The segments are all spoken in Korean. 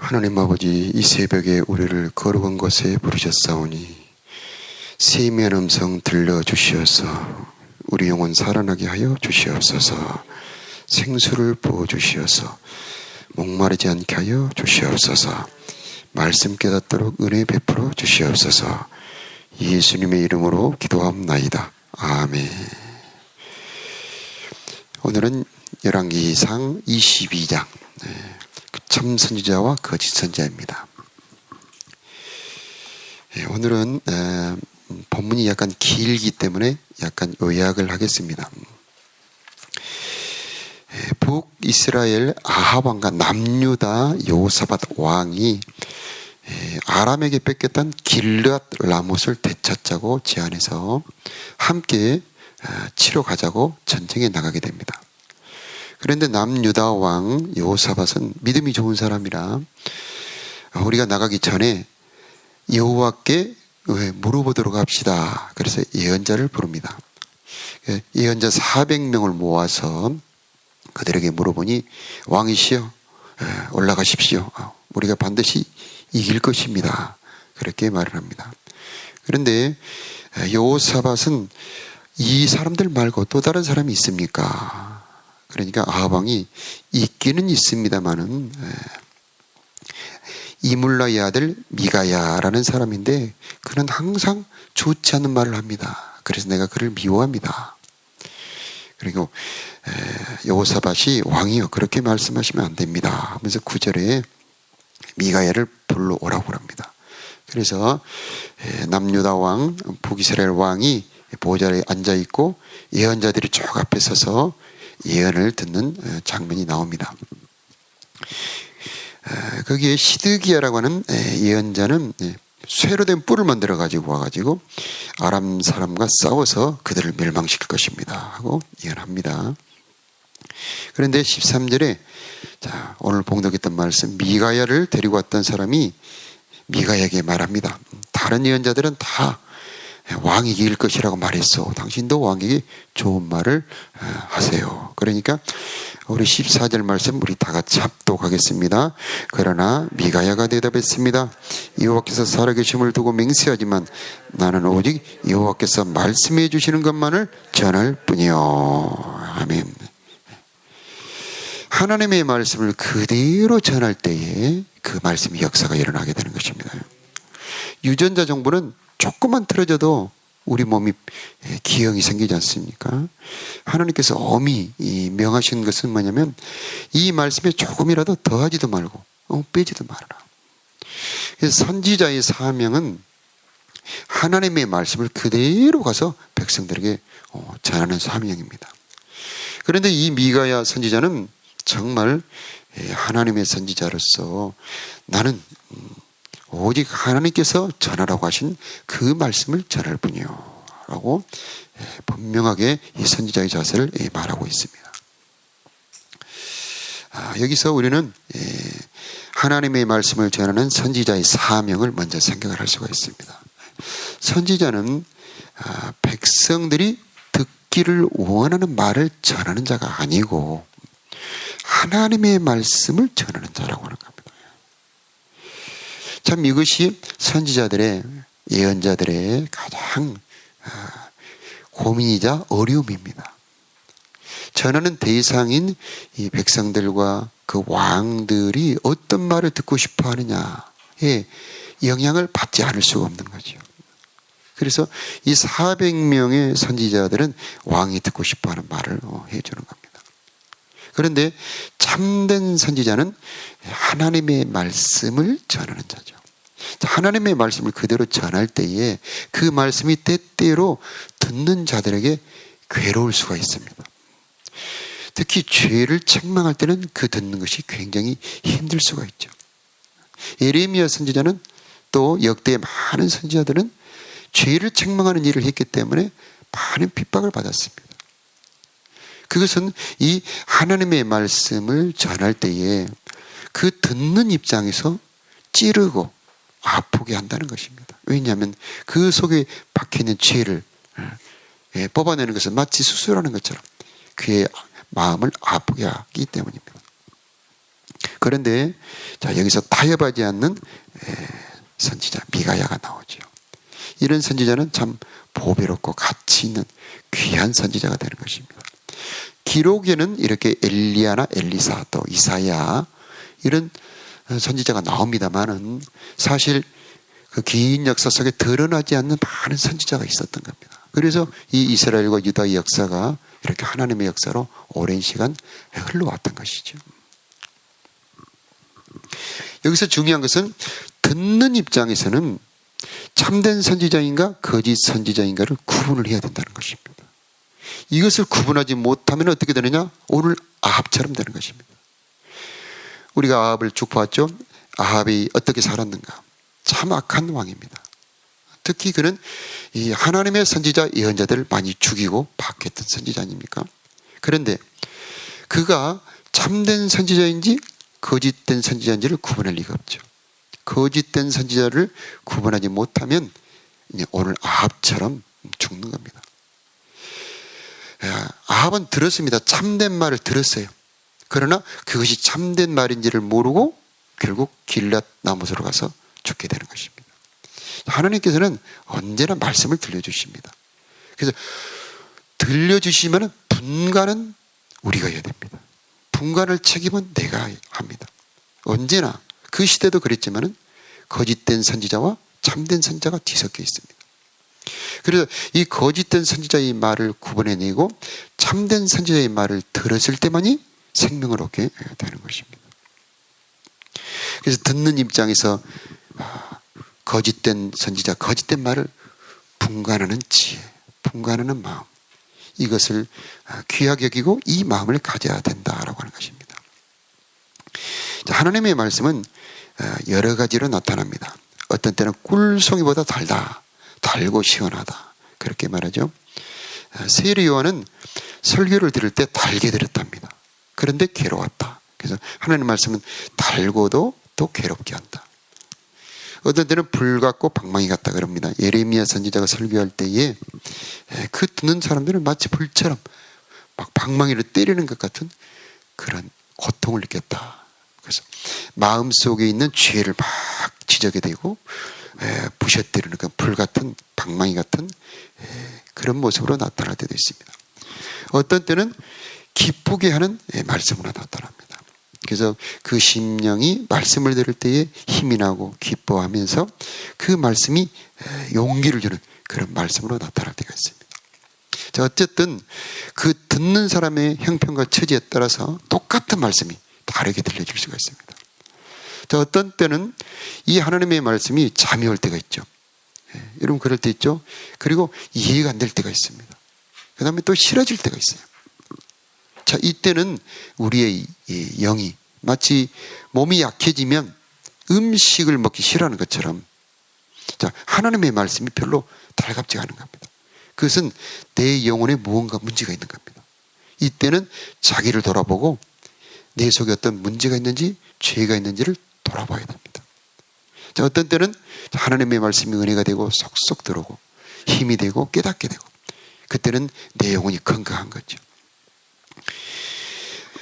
하나님 아버지, 이 새벽에 우리를 거룩한 곳에 부르셨사오니 세미한 음성 들려주시어서 우리 영혼 살아나게 하여 주시옵소서. 생수를 부어주시어서 목마르지 않게 하여 주시옵소서. 말씀 깨닫도록 은혜 베풀어 주시옵소서. 예수님의 이름으로 기도합나이다. 아멘. 오늘은 열왕기상 22장 참 선지자와 거짓 선지자입니다. 오늘은 본문이 약간 길기 때문에 약간 요약을 하겠습니다. 북이스라엘 아합 왕과 남유다 여호사밧 왕이 아람에게 뺏겼던 길르앗 라못을 되찾자고 제안해서 함께 치러 가자고 전쟁에 나가게 됩니다. 그런데 남유다 왕 여호사밧은 믿음이 좋은 사람이라 우리가 나가기 전에 여호와께 물어보도록 합시다. 그래서 예언자를 부릅니다. 예언자 400명을 모아서 그들에게 물어보니 왕이시여 올라가십시오. 우리가 반드시 이길 것입니다. 그렇게 말을 합니다. 그런데 여호사밧은 이 사람들 말고 또 다른 사람이 있습니까? 그러니까 아합 왕이 있기는 있습니다만은 이물라의 아들 미가야라는 사람인데 그는 항상 좋지 않은 말을 합니다. 그래서 내가 그를 미워합니다. 그리고 여호사밧이 왕이여 그렇게 말씀하시면 안 됩니다 하면서 9절에 미가야를 불러오라고 합니다. 그래서 남유다 왕 북이스라엘 왕이 보좌에 앉아있고 예언자들이 쭉 앞에 서서 예언을 듣는 장면이 나옵니다. 거기에 시드기야라고 하는 예언자는 쇠로 된 뿔을 만들어 가지고 와가지고 아람 사람과 싸워서 그들을 멸망시킬 것입니다 하고 예언합니다. 그런데 13절에 오늘 봉독했던 말씀 미가야를 데리고 왔던 사람이 미가야에게 말합니다. 다른 예언자들은 다 왕이 이길 것이라고 말했어. 당신도 왕에게 좋은 말을 하세요. 그러니까 우리 14절 말씀 우리 다 같이 합독하겠습니다. 그러나 미가야가 대답했습니다. 여호와께서 살아계심을 두고 맹세하지만 나는 오직 여호와께서 말씀해 주시는 것만을 전할 뿐이요. 아멘. 하나님의 말씀을 그대로 전할 때에 그 말씀의 역사가 일어나게 되는 것입니다. 유전자 정보는 조금만 틀어져도 우리 몸이 기형이 생기지 않습니까? 하나님께서 엄히 명하신 것은 뭐냐면 이 말씀에 조금이라도 더하지도 말고 빼지도 말아라. 그래서 선지자의 사명은 하나님의 말씀을 그대로 가서 백성들에게 전하는 사명입니다. 그런데 이 미가야 선지자는 정말 하나님의 선지자로서 나는 오직 하나님께서 전하라고 하신 그 말씀을 전할 뿐이요 라고 분명하게 이 선지자의 자세를 말하고 있습니다. 여기서 우리는 하나님의 말씀을 전하는 선지자의 사명을 먼저 생각을 할 수가 있습니다. 선지자는 백성들이 듣기를 원하는 말을 전하는 자가 아니고 하나님의 말씀을 전하는 자라고 하는 겁니다. 참 이것이 선지자들의 예언자들의 가장 고민이자 어려움입니다. 전하는 대상인 이 백성들과 그 왕들이 어떤 말을 듣고 싶어 하느냐에 영향을 받지 않을 수가 없는 거죠. 그래서 이 400명의 선지자들은 왕이 듣고 싶어 하는 말을 해주는 겁니다. 그런데 참된 선지자는 하나님의 말씀을 전하는 자죠. 하나님의 말씀을 그대로 전할 때에 그 말씀이 때때로 듣는 자들에게 괴로울 수가 있습니다. 특히 죄를 책망할 때는 그 듣는 것이 굉장히 힘들 수가 있죠. 예레미야 선지자는 또 역대 많은 선지자들은 죄를 책망하는 일을 했기 때문에 많은 핍박을 받았습니다. 그것은 이 하나님의 말씀을 전할 때에 그 듣는 입장에서 찌르고 아프게 한다는 것입니다. 왜냐하면 그 속에 박혀있는 죄를 뽑아내는 것은 마치 수술하는 것처럼 그의 마음을 아프게 하기 때문입니다. 그런데 자, 여기서 타협하지 않는 선지자 미가야가 나오죠. 이런 선지자는 참 보배롭고 가치 있는 귀한 선지자가 되는 것입니다. 기록에는 이렇게 엘리야나 엘리사 또 이사야 이런 선지자가 나옵니다만은 사실 그 긴 역사 속에 드러나지 않는 많은 선지자가 있었던 겁니다. 그래서 이 이스라엘과 유다의 역사가 이렇게 하나님의 역사로 오랜 시간 흘러왔던 것이죠. 여기서 중요한 것은 듣는 입장에서는 참된 선지자인가 거짓 선지자인가를 구분을 해야 된다는 것입니다. 이것을 구분하지 못하면 어떻게 되느냐? 오늘 아합처럼 되는 것입니다. 우리가 아합을 쭉 봤죠. 아합이 어떻게 살았는가? 참 악한 왕입니다. 특히 그는 이 하나님의 선지자 예언자들을 많이 죽이고 박했던 선지자 아닙니까? 그런데 그가 참된 선지자인지 거짓된 선지자인지를 구분할 리가 없죠. 거짓된 선지자를 구분하지 못하면 이제 오늘 아합처럼 죽는 겁니다. 아합은 들었습니다. 참된 말을 들었어요. 그러나 그것이 참된 말인지를 모르고 결국 길랏 나무소로 가서 죽게 되는 것입니다. 하나님께서는 언제나 말씀을 들려주십니다. 그래서 들려주시면 분간은 우리가 해야 됩니다. 분간을 책임은 내가 합니다. 언제나 그 시대도 그랬지만은 거짓된 선지자와 참된 선지자가 뒤섞여 있습니다. 그래서 이 거짓된 선지자의 말을 구분해내고 참된 선지자의 말을 들었을 때만이 생명을 얻게 되는 것입니다. 그래서 듣는 입장에서 거짓된 선지자, 거짓된 말을 분간하는 지혜, 분간하는 마음, 이것을 귀하게 여기고 이 마음을 가져야 된다라고 하는 것입니다. 하나님의 말씀은 여러 가지로 나타납니다. 어떤 때는 꿀송이보다 달고 시원하다, 그렇게 말하죠. 세례 요한은 설교를 들을 때 달게 들었답니다. 그런데 괴로웠다. 그래서 하나님의 말씀은 달고도 또 괴롭게 한다. 어떤 때는 불 같고 방망이 같다 그럽니다. 예레미야 선지자가 설교할 때에 그 듣는 사람들은 마치 불처럼 막 방망이를 때리는 것 같은 그런 고통을 느꼈다. 그래서 마음속에 있는 죄를 막 지적이 되고 부셔뜨리는 그 불 같은 방망이 같은 그런 모습으로 나타날 때도 있습니다. 어떤 때는 기쁘게 하는 말씀으로 나타납니다. 그래서 그 심령이 말씀을 들을 때에 힘이 나고 기뻐하면서 그 말씀이 용기를 주는 그런 말씀으로 나타날 때가 있습니다. 자, 어쨌든 그 듣는 사람의 형편과 처지에 따라서 똑같은 말씀이 다르게 들려질 수가 있습니다. 자, 어떤 때는 이 하나님의 말씀이 잠이 올 때가 있죠. 여러분 그럴 때 있죠. 그리고 이해가 안 될 때가 있습니다. 그 다음에 또 싫어질 때가 있어요. 자, 이때는 우리의 영이 마치 몸이 약해지면 음식을 먹기 싫어하는 것처럼 자, 하나님의 말씀이 별로 달갑지가 않은 겁니다. 그것은 내 영혼에 무언가 문제가 있는 겁니다. 이때는 자기를 돌아보고 내 속에 어떤 문제가 있는지 죄가 있는지를 돌아봐야 됩니다. 자, 어떤 때는 하나님의 말씀이 은혜가 되고 쏙쏙 들어오고 힘이 되고 깨닫게 되고 그때는 내 영혼이 건강한 거죠.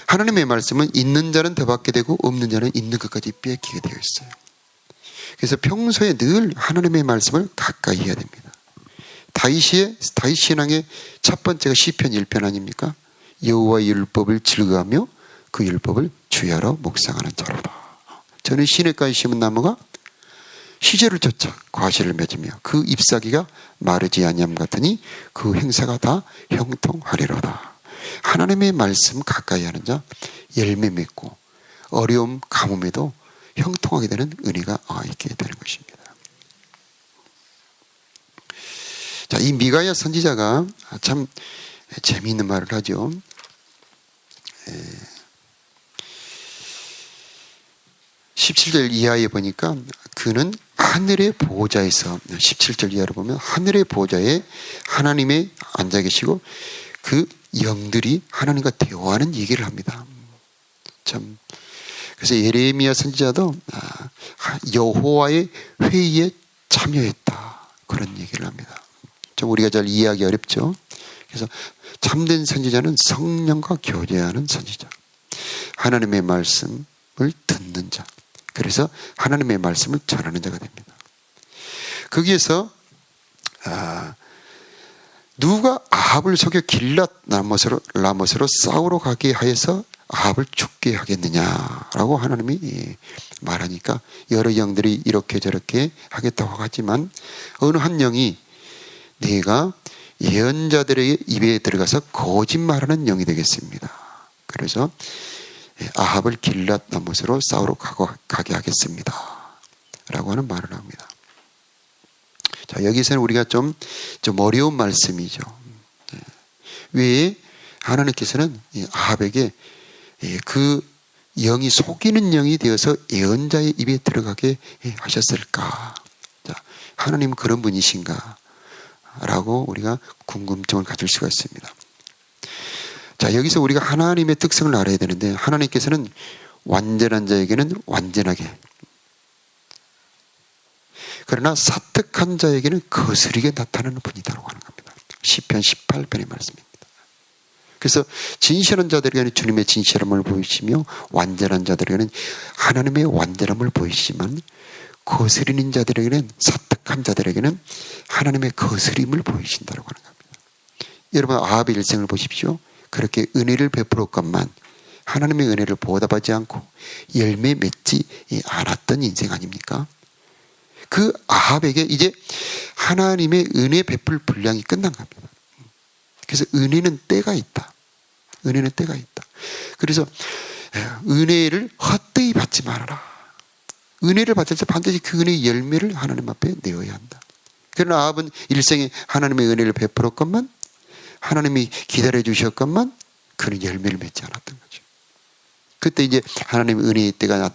하나님의 말씀은 있는 자는 더 받게 되고 없는 자는 있는 것까지 뺏기게 되어 있어요. 그래서 평소에 늘 하나님의 말씀을 가까이 해야 됩니다. 다윗 신앙의 첫 번째가 시편 1편 아닙니까? 여호와의 율법을 즐거워하며 그 율법을 주야로 묵상하는 자로다. 저는 시냇가에 심은 나무가 시절을 쫓아 과실을 맺으며 그 잎사귀가 마르지 아니함 같으니 그 행사가 다 형통하리로다. 하나님의 말씀 가까이 하는 자 열매 맺고 어려움 가뭄에도 형통하게 되는 은혜가 있게 되는 것입니다. 자, 이 미가야 선지자가 참 재미있는 말을 하죠. 17절 이하에 보니까 그는 하늘의 보호자에서 17절 이하로 보면 하늘의 보호자에 하나님의 앉아 계시고 그 영들이 하나님과 대화하는 얘기를 합니다. 참 그래서 예레미야 선지자도 여호와의 회의에 참여했다 그런 얘기를 합니다. 좀 우리가 잘 이해하기 어렵죠. 그래서 참된 선지자는 성령과 교제하는 선지자. 하나님의 말씀을 듣는 자. 그래서 하나님의 말씀을 전하는 자가 됩니다. 거기에서 누가 아합을 속여 길랏 라못으로 싸우러 가게 하여서 아합을 죽게 하겠느냐라고 하나님이 말하니까 여러 영들이 이렇게 저렇게 하겠다고 하지만 어느 한 영이 네가 예언자들의 입에 들어가서 거짓말하는 영이 되겠습니다. 그래서 아합을 길랏 라못으로 싸우러 가게 하겠습니다 라고 하는 말을 합니다. 자, 여기서는 우리가 좀 어려운 말씀이죠. 왜 하나님께서는 아합에게 그 영이 속이는 영이 되어서 예언자의 입에 들어가게 하셨을까? 자, 하나님은 그런 분이신가? 라고 우리가 궁금증을 가질 수가 있습니다. 자, 여기서 우리가 하나님의 특성을 알아야 되는데 하나님께서는 완전한 자에게는 완전하게, 그러나 사특한 자에게는 거스르게 나타나는 분이다라고 하는 겁니다. 시편 18편의 말씀입니다. 그래서 진실한 자들에게는 주님의 진실함을 보이시며 완전한 자들에게는 하나님의 완전함을 보이시지만 거스리는 자들에게는, 사특한 자들에게는 하나님의 거스림을 보이신다라고 하는 겁니다. 여러분 아합의 일생을 보십시오. 그렇게 은혜를 베풀었건만 하나님의 은혜를 보답하지 않고 열매 맺지 않았던 인생 아닙니까? 그 아합에게 이제 하나님의 은혜 베풀 분량이 끝난 겁니다. 그래서 은혜는 때가 있다. 은혜는 때가 있다. 그래서 은혜를 헛되이 받지 말아라. 은혜를 받을 때 반드시 그 은혜의 열매를 하나님 앞에 내어야 한다. 그러나 아합은 일생에 하나님의 은혜를 베풀었건만, 하나님이 기다려 주셨건만 그는 열매를 맺지 않았던 거죠. 그때 이제 하나님의 은혜의 때가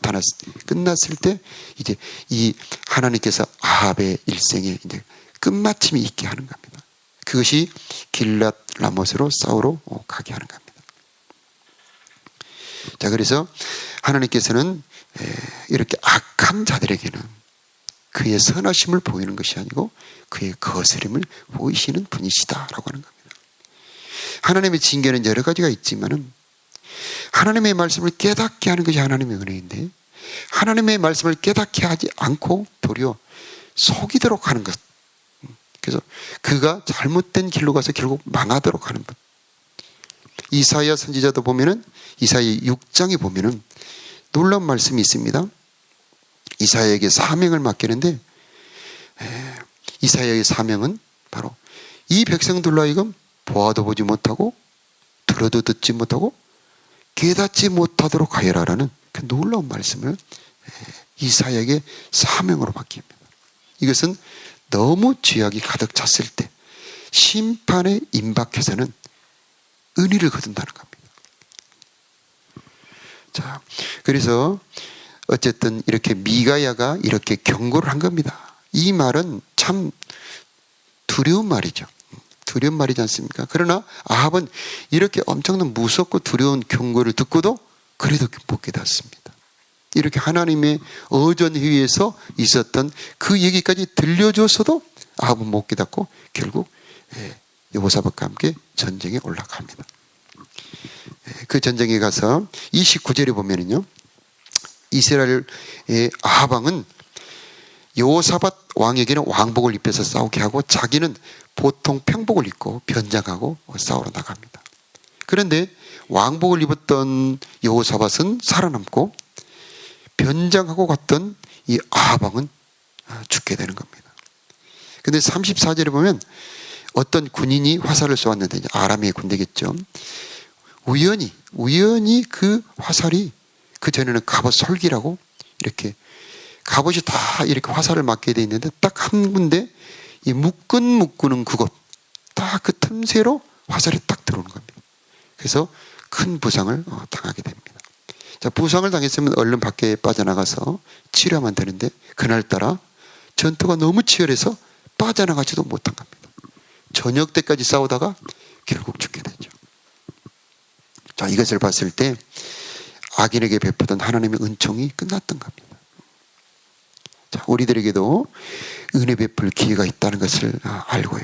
끝났을 때 이제 이 하나님께서 아합의 일생에 이제 끝마침이 있게 하는 겁니다. 그것이 길랏 라못으로 싸우러 가게 하는 겁니다. 자, 그래서 하나님께서는 이렇게 악한 자들에게는 그의 선하심을 보이는 것이 아니고 그의 거스림을 보이시는 분이시다라고 하는 겁니다. 하나님의 징계는 여러 가지가 있지만은 하나님의 말씀을 깨닫게 하는 것이 하나님의 은혜인데 하나님의 말씀을 깨닫게 하지 않고 도리어 속이도록 하는 것. 그래서 그가 잘못된 길로 가서 결국 망하도록 하는 것. 이사야 선지자도 보면은 이사야 6장에 보면은 놀라운 말씀이 있습니다. 이사야에게 사명을 맡기는데 이사야의 사명은 바로 이 백성들로 하여금 보아도 보지 못하고 들어도 듣지 못하고 깨닫지 못하도록 하여라라는 그 놀라운 말씀을 이사야에게 사명으로 맡깁니다. 이것은 너무 죄악이 가득 찼을 때 심판에 임박해서는 은혜를 거둔다는 겁니다. 자, 그래서 어쨌든 이렇게 미가야가 이렇게 경고를 한 겁니다. 이 말은 참 두려운 말이죠. 두려운 말이지 않습니까? 그러나 아합은 이렇게 엄청난 무섭고 두려운 경고를 듣고도 그래도 못 깨닫습니다. 이렇게 하나님의 어전회의에서 있었던 그 얘기까지 들려줘서도 아합은 못 깨닫고 결국 여호사밧과 함께 전쟁에 올라갑니다. 그 전쟁에 가서 29절에 보면은요, 이스라엘의 아합 왕은 여호사밧 왕에게는 왕복을 입혀서 싸우게 하고 자기는 보통 평복을 입고 변장하고 싸우러 나갑니다. 그런데 왕복을 입었던 여호사밧은 살아남고 변장하고 갔던 이 아합 왕은 죽게 되는 겁니다. 근데 34절에 보면 어떤 군인이 화살을 쏘았는데, 아람의 군대겠죠. 우연히 그 화살이, 그 전에는 갑옷 솔기라고 이렇게 갑옷이 다 이렇게 화살을 맞게 돼 있는데 딱 한 군데 이 묶는 그곳, 딱 그 틈새로 화살이 딱 들어오는 겁니다. 그래서 큰 부상을 당하게 됩니다. 자, 부상을 당했으면 얼른 밖에 빠져나가서 치료하면 되는데 그날따라 전투가 너무 치열해서 빠져나가지도 못한 겁니다. 저녁 때까지 싸우다가 결국 죽게 되죠. 자, 이것을 봤을 때 악인에게 베푸던 하나님의 은총이 끝났던 겁니다. 자, 우리들에게도 은혜 베풀 기회가 있다는 것을 알고요.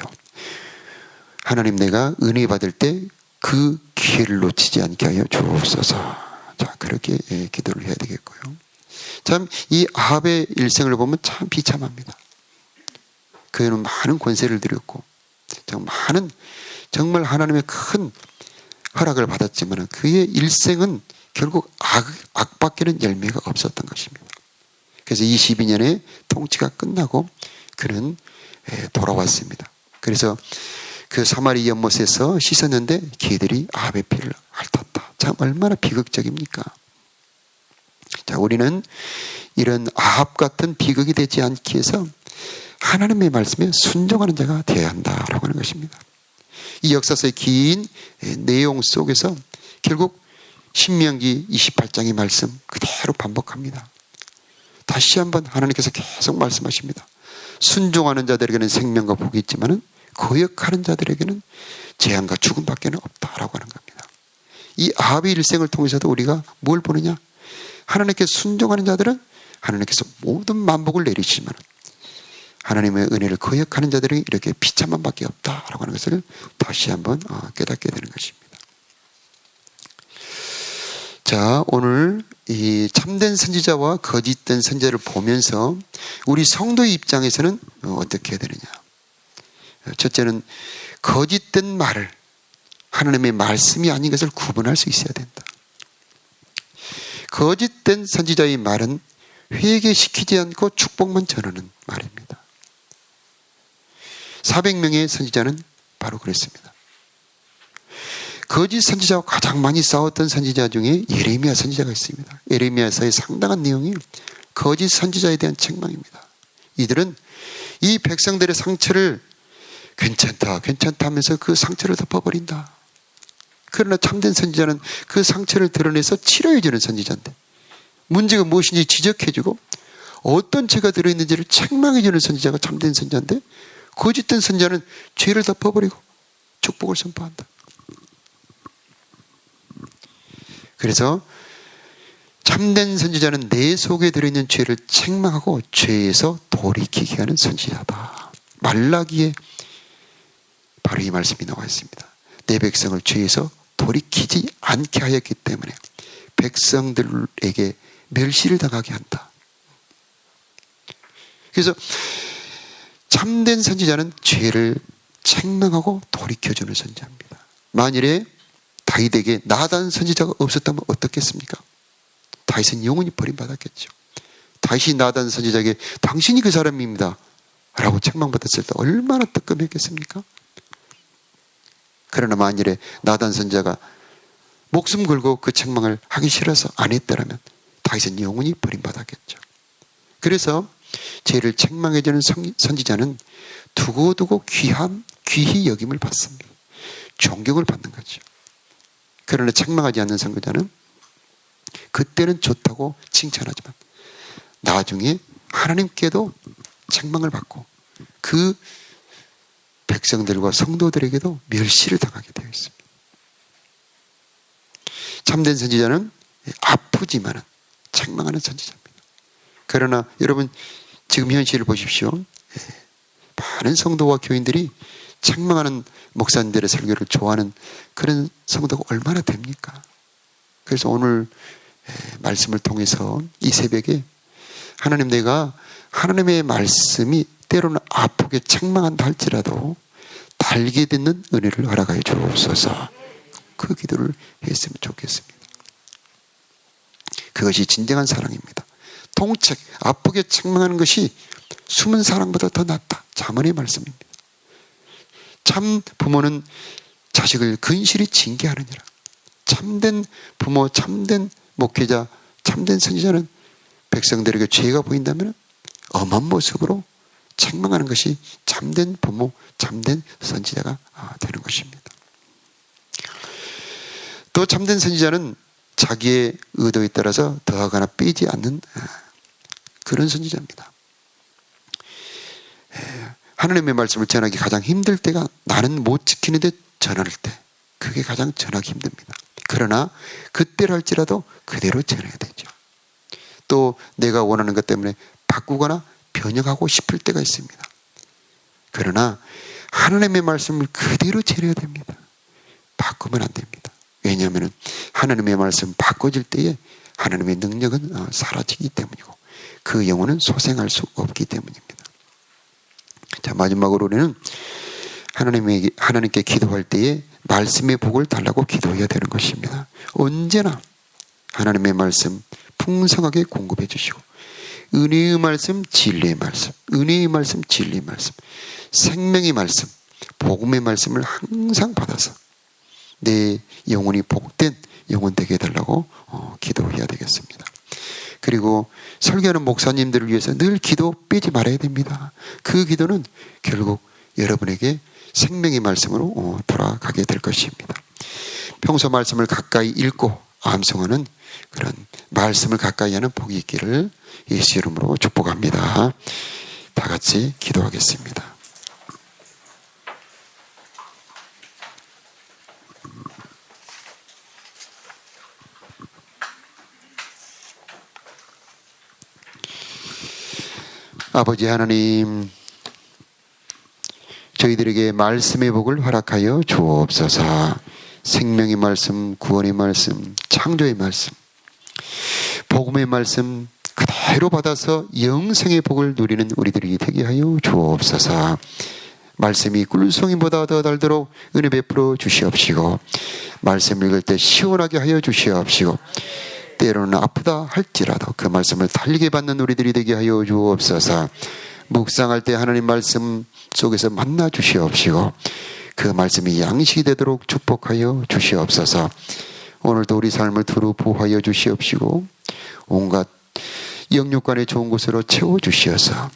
하나님, 내가 은혜 받을 때 그 기회를 놓치지 않게 하여 주옵소서. 자, 그렇게 기도를 해야 되겠고요. 참, 이 아합의 일생을 보면 참 비참합니다. 그는 많은 권세를 드렸고, 정말 하나님의 큰 허락을 받았지만 그의 일생은 결국 악밖에는 열매가 없었던 것입니다. 그래서 22년에 통치가 끝나고 그는 돌아왔습니다. 그래서 그 사마리 연못에서 씻었는데 개들이 아합의 피를 핥았다. 참 얼마나 비극적입니까? 자, 우리는 이런 아합 같은 비극이 되지 않기 위해서 하나님의 말씀에 순종하는 자가 되어야 한다라고 하는 것입니다. 이 역사서의 긴 내용 속에서 결국 신명기 28장의 말씀 그대로 반복합니다. 다시 한번 하나님께서 계속 말씀하십니다. 순종하는 자들에게는 생명과 복이 있지만 거역하는 자들에게는 재앙과 죽음밖에 없다라고 하는 겁니다. 이 아합의 일생을 통해서도 우리가 뭘 보느냐? 하나님께 순종하는 자들은 하나님께서 모든 만복을 내리시지만 하나님의 은혜를 거역하는 자들이 이렇게 비참한 밖에 없다라고 하는 것을 다시 한번 깨닫게 되는 것입니다. 자, 오늘 이 참된 선지자와 거짓된 선지자를 보면서 우리 성도의 입장에서는 어떻게 해야 되느냐? 첫째는 거짓된 말을 하나님의 말씀이 아닌 것을 구분할 수 있어야 된다. 거짓된 선지자의 말은 회개시키지 않고 축복만 전하는 말입니다. 400명의 선지자는 바로 그랬습니다. 거짓 선지자와 가장 많이 싸웠던 선지자 중에 예레미야 선지자가 있습니다. 예레미야서의 상당한 내용이 거짓 선지자에 대한 책망입니다. 이들은 이 백성들의 상처를 괜찮다 하면서 그 상처를 덮어버린다. 그러나 참된 선지자는 그 상처를 드러내서 치료해주는 선지자인데 문제가 무엇인지 지적해주고 어떤 죄가 들어있는지를 책망해주는 선지자가 참된 선지자인데 거짓된 선지자는 죄를 덮어버리고 축복을 선포한다. 그래서 참된 선지자는 내 속에 들어있는 죄를 책망하고 죄에서 돌이키게 하는 선지자다. 말라기에 바로 이 말씀이 나와 있습니다. 내 백성을 죄에서 돌이키지 않게 하였기 때문에 백성들에게 멸시를 당하게 한다. 그래서 참된 선지자는 죄를 책망하고 돌이켜주는 선지자입니다. 만일에 다윗에게 나단 선지자가 없었다면 어떻겠습니까? 다윗은 영원히 버림받았겠죠. 다윗이 나단 선지자에게 당신이 그 사람입니다 라고 책망받았을 때 얼마나 뜨끔했겠습니까? 그러나 만일에 나단 선지자가 목숨 걸고 그 책망을 하기 싫어서 안 했더라면 다윗은 영원히 버림받았겠죠. 그래서 죄를 책망해주는 선지자는 두고두고 귀히 여김을 받습니다. 존경을 받는 거죠. 그러나 책망하지 않는 선지자는 그때는 좋다고 칭찬하지만 나중에 하나님께도 책망을 받고 그 백성들과 성도들에게도 멸시를 당하게 되어 있습니다. 참된 선지자는 아프지만은 책망하는 선지자입니다. 그러나 여러분 지금 현실을 보십시오. 많은 성도와 교인들이 책망하는 목사님들의 설교를 좋아하는 그런 성도가 얼마나 됩니까? 그래서 오늘 말씀을 통해서 이 새벽에 하나님, 내가 하나님의 말씀이 때로는 아프게 책망한다 할지라도 달게 듣는 은혜를 허락하여 주옵소서. 그 기도를 했으면 좋겠습니다. 그것이 진정한 사랑입니다. 통책, 아프게 책망하는 것이 숨은 사랑보다 더 낫다. 잠언의 말씀입니다. 참 부모는 자식을 근실히 징계하느니라. 참된 부모, 참된 목회자, 참된 선지자는 백성들에게 죄가 보인다면 엄한 모습으로 책망하는 것이 참된 부모, 참된 선지자가 되는 것입니다. 또 참된 선지자는 자기의 의도에 따라서 더하거나 빼지 않는 그런 선지자입니다. 하나님의 말씀을 전하기 가장 힘들 때가 나는 못 지키는데 전할 때, 그게 가장 전하기 힘듭니다. 그러나 그때를 할지라도 그대로 전해야 되죠. 또 내가 원하는 것 때문에 바꾸거나 변형하고 싶을 때가 있습니다. 그러나 하나님의 말씀을 그대로 전해야 됩니다. 바꾸면 안 됩니다. 왜냐하면 하나님의 말씀 바꿔질 때에 하나님의 능력은 사라지기 때문이고 그 영혼은 소생할 수 없기 때문입니다. 자, 마지막으로 우리는 하나님께 기도할 때에 말씀의 복을 달라고 기도해야 되는 것입니다. 언제나 하나님의 말씀 풍성하게 공급해 주시고 은혜의 말씀, 진리의 말씀, 은혜의 말씀, 진리의 말씀, 생명의 말씀, 복음의 말씀을 항상 받아서 내 영혼이 복된 영혼 되게 해달라고 기도해야 되겠습니다. 그리고 설교하는 목사님들을 위해서 늘 기도 빼지 말아야 됩니다. 그 기도는 결국 여러분에게 생명의 말씀으로 돌아가게 될 것입니다. 평소 말씀을 가까이 읽고 암송하는 그런 말씀을 가까이 하는 복이 있기를 예수 이름으로 축복합니다. 다 같이 기도하겠습니다. 아버지 하나님, 저희들에게 말씀의 복을 허락하여 주옵소서. 생명의 말씀, 구원의 말씀, 창조의 말씀, 복음의 말씀 그대로 받아서 영생의 복을 누리는 우리들이 되게 하여 주옵소서. 말씀이 꿀송이보다 더 달도록 은혜 베풀어 주시옵시고 말씀 읽을 때 시원하게 하여 주시옵시고 때로는 아프다 할지라도 그 말씀을 달리게 받는 우리들이 되게 하여 주옵소서. 묵상할 때 하나님 말씀 속에서 만나 주시옵시고 그 말씀이 양식이 되도록 축복하여 주시옵소서. 오늘도 우리 삶을 두루 보호하여 주시옵시고 온갖 영육간의 좋은 곳으로 채워주시어서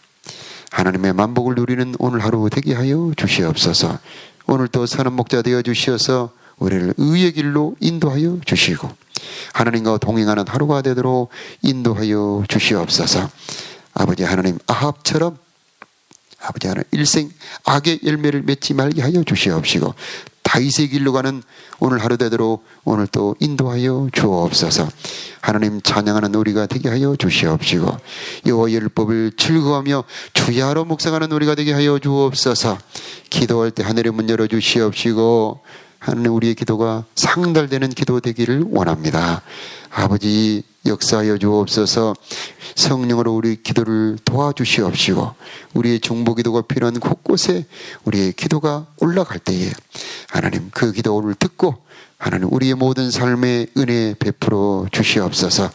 하나님의 만복을 누리는 오늘 하루 되게 하여 주시옵소서. 오늘도 선한 목자 되어 주시어서 우리를 의의 길로 인도하여 주시고 하나님과 동행하는 하루가 되도록 인도하여 주시옵소서. 아버지 하나님, 아합처럼 아버지 하나님 일생 악의 열매를 맺지 말게 하여 주시옵시고 다윗의 길로 가는 오늘 하루 되도록 오늘 또 인도하여 주옵소서. 하나님 찬양하는 우리가 되게 하여 주시옵시고 여호와 율법을 즐거워하며 주야로 묵상하는 우리가 되게 하여 주옵소서. 기도할 때 하늘의 문 열어 주시옵시고 하나님 우리의 기도가 상달되는 기도 되기를 원합니다. 아버지 역사하여 주옵소서. 성령으로 우리 기도를 도와주시옵시고 우리의 중보기도가 필요한 곳곳에 우리의 기도가 올라갈 때에 하나님 그 기도를 듣고 하나님 우리의 모든 삶에 은혜 베풀어 주시옵소서.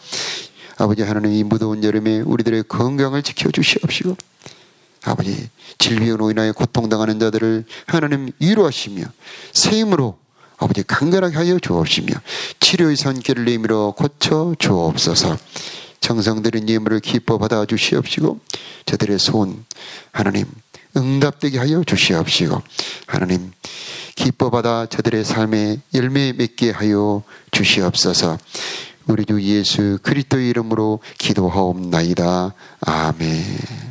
아버지 하나님 이 무더운 여름에 우리들의 건강을 지켜주시옵시고 아버지 질병으로 인하여 고통당하는 자들을 하나님 위로하시며 새 힘으로 아버지 강건하게 하여 주옵시며 치료의 손길을 내밀어 고쳐 주옵소서. 정성들인 예물을 기뻐 받아 주시옵시고 저들의 소원 하나님 응답되게 하여 주시옵시고 하나님 기뻐 받아 저들의 삶에 열매 맺게 하여 주시옵소서. 우리 주 예수 그리스도의 이름으로 기도하옵나이다. 아멘.